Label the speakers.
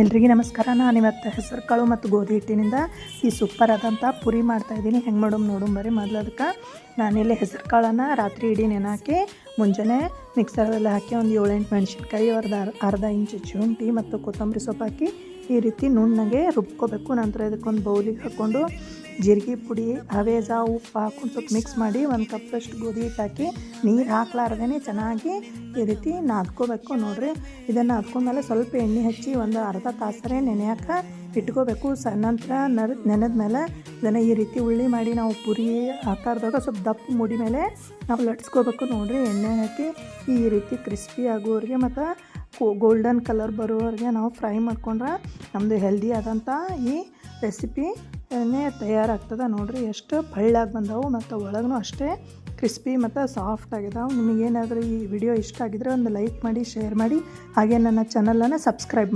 Speaker 1: ಎಲ್ರಿಗೂ ನಮಸ್ಕಾರ. ನಾನು ಇವತ್ತು ಹೆಸರು ಕಾಳು ಮತ್ತು ಗೋಧಿ ಹಿಟ್ಟಿನಿಂದ ಈ ಸೂಪರ್ ಆದಂಥ ಪುರಿ ಮಾಡ್ತಾಯಿದ್ದೀನಿ. ಹೆಂಗೆ ಮಾಡೋದು ಬರ್ರಿ. ಮೊದಲು ಅದಕ್ಕೆ ನಾನಿಲ್ಲಿ ಹೆಸರು ಕಾಳನ್ನು ರಾತ್ರಿ ಇಡೀ ನೆನೆಹಾಕಿ ಮುಂಜಾನೆ ಮಿಕ್ಸರಲ್ಲಿ ಹಾಕಿ ಒಂದು 7-8 ಮೆಣಸಿನ್ಕಾಯಿ, ಅರ್ಧ ಇಂಚು ಶುಂಠಿ ಮತ್ತು ಕೊತ್ತಂಬರಿ ಸೊಪ್ಪು ಹಾಕಿ ಈ ರೀತಿ ನುಣ್ಣಗೆ ರುಬ್ಕೋಬೇಕು. ನಂತರ ಇದಕ್ಕೊಂದು ಬೌಲಿಗೆ ಹಾಕ್ಕೊಂಡು ಜೀರಿಗೆ ಪುಡಿ, ಹವೇಜ, ಉಪ್ಪು ಹಾಕ್ಕೊಂಡು ಸ್ವಲ್ಪ ಮಿಕ್ಸ್ ಮಾಡಿ 1 ಕಪ್ಪಷ್ಟು ಗೋಧಿ ಹಿಟ್ಟು ಹಾಕಿ ನೀರು ಹಾಕ್ಲಾರ್ದೇ ಚೆನ್ನಾಗಿ ಈ ರೀತಿ ನಾದ್ಕೋಬೇಕು. ನೋಡಿರಿ, ಇದನ್ನು ನಾದ್ಕೊಂಡ್ಮೇಲೆ ಸ್ವಲ್ಪ ಎಣ್ಣೆ ಹಚ್ಚಿ ಒಂದು ಅರ್ಧ ತಾಸರೆ ನೆನೆಯೋಕೆ ಇಟ್ಕೋಬೇಕು. ನಂತರ ನೆನೆದ ಮೇಲೆ ಇದನ್ನು ಈ ರೀತಿ ಉಳ್ಳಿ ಮಾಡಿ ನಾವು ಪುರಿ ಆಕಾರದಾಗ ಸ್ವಲ್ಪ ದಪ್ಪ ಮುಡಿ ಮೇಲೆ ನಾವು ಲಟ್ಸ್ಕೋಬೇಕು. ನೋಡಿರಿ, ಎಣ್ಣೆ ಹಾಕಿ ಈ ರೀತಿ ಕ್ರಿಸ್ಪಿ ಆಗೋವರೆಗೆ ಮತ್ತು ಗೋಲ್ಡನ್ ಕಲರ್ ಬರೋವರೆಗೆ ನಾವು ಫ್ರೈ ಮಾಡ್ಕೊಂಡ್ರೆ ನಮ್ಮದು ಹೆಲ್ದಿ ಆದಂಥ ಈ ರೆಸಿಪಿ ತಯಾರಾಗ್ತದೆ. ನೋಡಿರಿ, ಎಷ್ಟು ಪಳ್ಳಾಗಿ ಬಂದವು ಮತ್ತು ಒಳಗೂ ಅಷ್ಟೇ ಕ್ರಿಸ್ಪಿ ಮತ್ತು ಸಾಫ್ಟ್ ಆಗಿದಾವೆ. ನಿಮಗೇನಾದರೂ ಈ ವಿಡಿಯೋ ಇಷ್ಟ ಆಗಿದ್ರೆ ಒಂದು ಲೈಕ್ ಮಾಡಿ, ಶೇರ್ ಮಾಡಿ, ಹಾಗೆ ನನ್ನ ಚಾನಲನ್ನು ಸಬ್ಸ್ಕ್ರೈಬ್ ಮಾಡಿ.